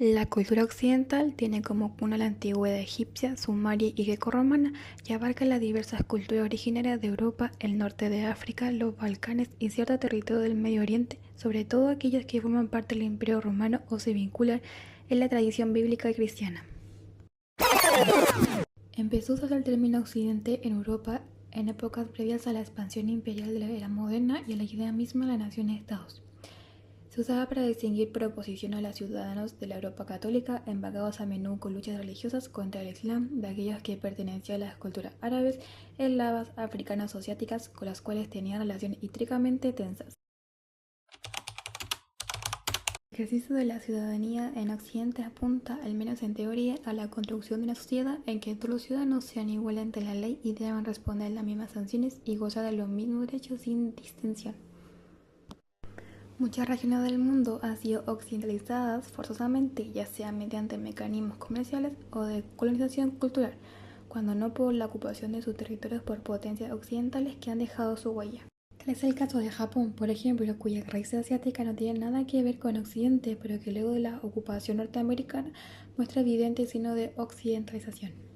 La cultura occidental tiene como cuna la antigüedad egipcia, sumeria y grecorromana y abarca las diversas culturas originarias de Europa, el norte de África, los Balcanes y cierto territorio del Medio Oriente, sobre todo aquellos que forman parte del Imperio Romano o se vinculan en la tradición bíblica y cristiana. Empezó a usarse el término occidente en Europa en épocas previas a la expansión imperial de la era moderna y a la idea misma de la nación-estados. Se usaba para distinguir por oposición a los ciudadanos de la Europa católica, embagados a menudo con luchas religiosas contra el Islam, de aquellos que pertenecían a las culturas árabes, eslavas, africanas o asiáticas, con las cuales tenían relaciones históricamente tensas. El ejercicio de la ciudadanía en Occidente apunta, al menos en teoría, a la construcción de una sociedad en que todos los ciudadanos sean iguales ante la ley y deban responder las mismas sanciones y gozar de los mismos derechos sin distinción. Muchas regiones del mundo han sido occidentalizadas forzosamente, ya sea mediante mecanismos comerciales o de colonización cultural, cuando no por la ocupación de sus territorios por potencias occidentales que han dejado su huella. Tal es el caso de Japón, por ejemplo, cuyas raíces asiáticas no tienen nada que ver con Occidente, pero que luego de la ocupación norteamericana muestra evidente signo de occidentalización.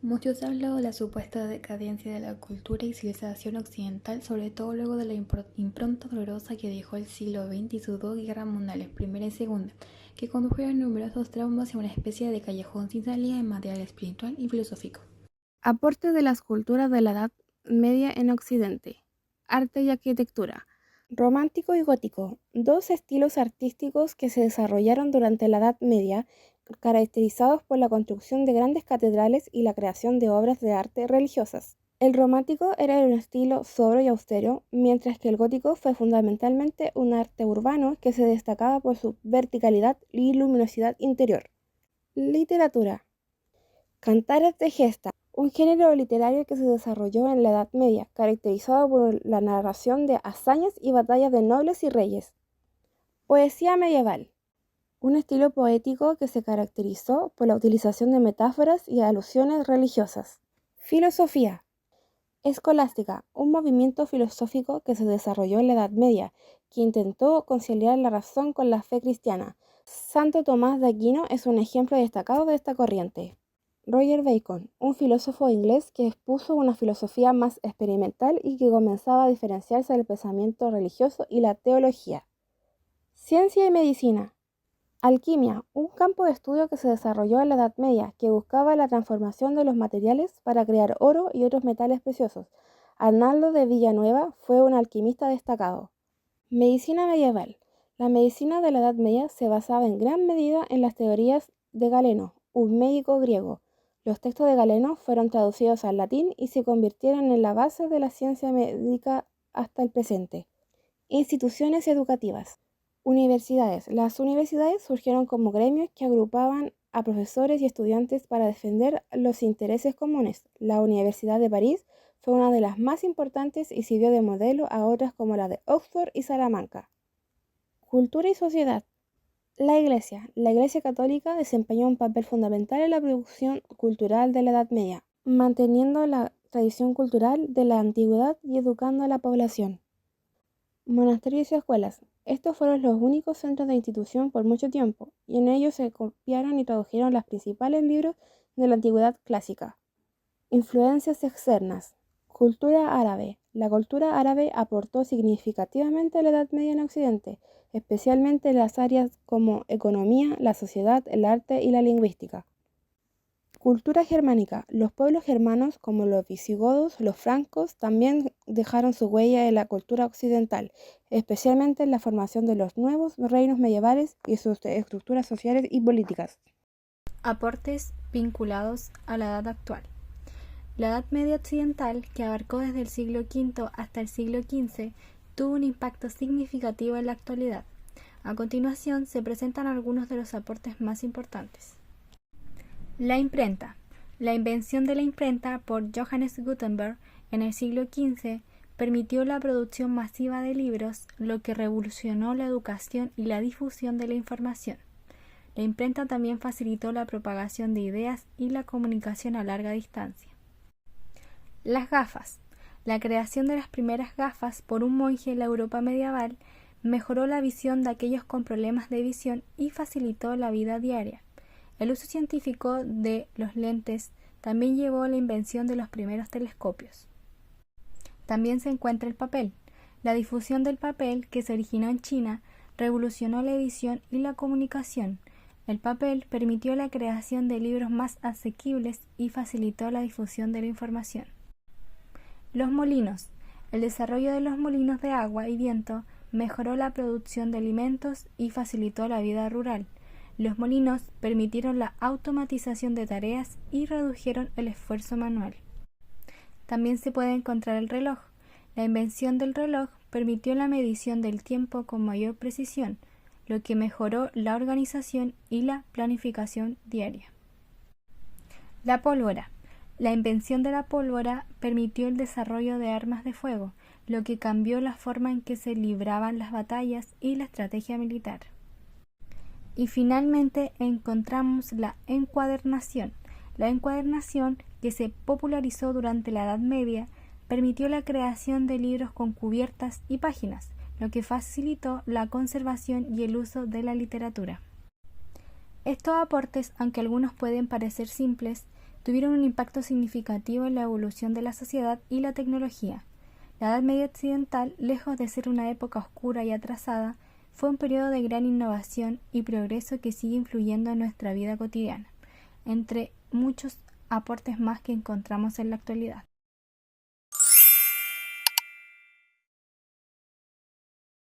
Muchos han hablado de la supuesta decadencia de la cultura y civilización occidental, sobre todo luego de la impronta dolorosa que dejó el siglo XX y sus dos guerras mundiales, primera y segunda, que condujeron numerosos traumas y una especie de callejón sin salida en material espiritual y filosófico. Aporte de las culturas de la Edad Media en Occidente. Arte y arquitectura. Romántico y gótico, dos estilos artísticos que se desarrollaron durante la Edad Media, caracterizados por la construcción de grandes catedrales y la creación de obras de arte religiosas. El romántico era un estilo sobrio y austero, mientras que el gótico fue fundamentalmente un arte urbano que se destacaba por su verticalidad y luminosidad interior. Literatura. Cantares de gesta, un género literario que se desarrolló en la Edad Media, caracterizado por la narración de hazañas y batallas de nobles y reyes. Poesía medieval, un estilo poético que se caracterizó por la utilización de metáforas y alusiones religiosas. Filosofía escolástica, un movimiento filosófico que se desarrolló en la Edad Media, que intentó conciliar la razón con la fe cristiana. Santo Tomás de Aquino es un ejemplo destacado de esta corriente. Roger Bacon, un filósofo inglés que expuso una filosofía más experimental y que comenzaba a diferenciarse del pensamiento religioso y la teología. Ciencia y medicina. Alquimia, un campo de estudio que se desarrolló en la Edad Media, que buscaba la transformación de los materiales para crear oro y otros metales preciosos. Arnaldo de Villanueva fue un alquimista destacado. Medicina medieval. La medicina de la Edad Media se basaba en gran medida en las teorías de Galeno, un médico griego. Los textos de Galeno fueron traducidos al latín y se convirtieron en la base de la ciencia médica hasta el presente. Instituciones educativas. Universidades. Las universidades surgieron como gremios que agrupaban a profesores y estudiantes para defender los intereses comunes. La Universidad de París fue una de las más importantes y sirvió de modelo a otras como la de Oxford y Salamanca. Cultura y sociedad. La Iglesia católica desempeñó un papel fundamental en la producción cultural de la Edad Media, manteniendo la tradición cultural de la antigüedad y educando a la población. Monasterios y escuelas. Estos fueron los únicos centros de institución por mucho tiempo, y en ellos se copiaron y tradujeron los principales libros de la antigüedad clásica. Influencias externas. Cultura árabe. La cultura árabe aportó significativamente a la Edad Media en Occidente, especialmente en las áreas como economía, la sociedad, el arte y la lingüística. Cultura germánica. Los pueblos germanos, como los visigodos, los francos, también dejaron su huella en la cultura occidental, especialmente en la formación de los nuevos reinos medievales y sus estructuras sociales y políticas. Aportes vinculados a la edad actual. La Edad Media occidental, que abarcó desde el siglo V hasta el siglo XV, tuvo un impacto significativo en la actualidad. A continuación se presentan algunos de los aportes más importantes. La imprenta. La invención de la imprenta por Johannes Gutenberg en el siglo XV permitió la producción masiva de libros, lo que revolucionó la educación y la difusión de la información. La imprenta también facilitó la propagación de ideas y la comunicación a larga distancia. Las gafas. La creación de las primeras gafas por un monje en la Europa medieval mejoró la visión de aquellos con problemas de visión y facilitó la vida diaria. El uso científico de los lentes también llevó a la invención de los primeros telescopios. También se encuentra el papel. La difusión del papel, que se originó en China, revolucionó la edición y la comunicación. El papel permitió la creación de libros más asequibles y facilitó la difusión de la información. Los molinos. El desarrollo de los molinos de agua y viento mejoró la producción de alimentos y facilitó la vida rural. Los molinos permitieron la automatización de tareas y redujeron el esfuerzo manual. También se puede encontrar el reloj. La invención del reloj permitió la medición del tiempo con mayor precisión, lo que mejoró la organización y la planificación diaria. La pólvora. La invención de la pólvora permitió el desarrollo de armas de fuego, lo que cambió la forma en que se libraban las batallas y la estrategia militar. Y finalmente encontramos la encuadernación. La encuadernación, que se popularizó durante la Edad Media, permitió la creación de libros con cubiertas y páginas, lo que facilitó la conservación y el uso de la literatura. Estos aportes, aunque algunos pueden parecer simples, tuvieron un impacto significativo en la evolución de la sociedad y la tecnología. La Edad Media occidental, lejos de ser una época oscura y atrasada, fue un periodo de gran innovación y progreso que sigue influyendo en nuestra vida cotidiana, entre muchos aportes más que encontramos en la actualidad.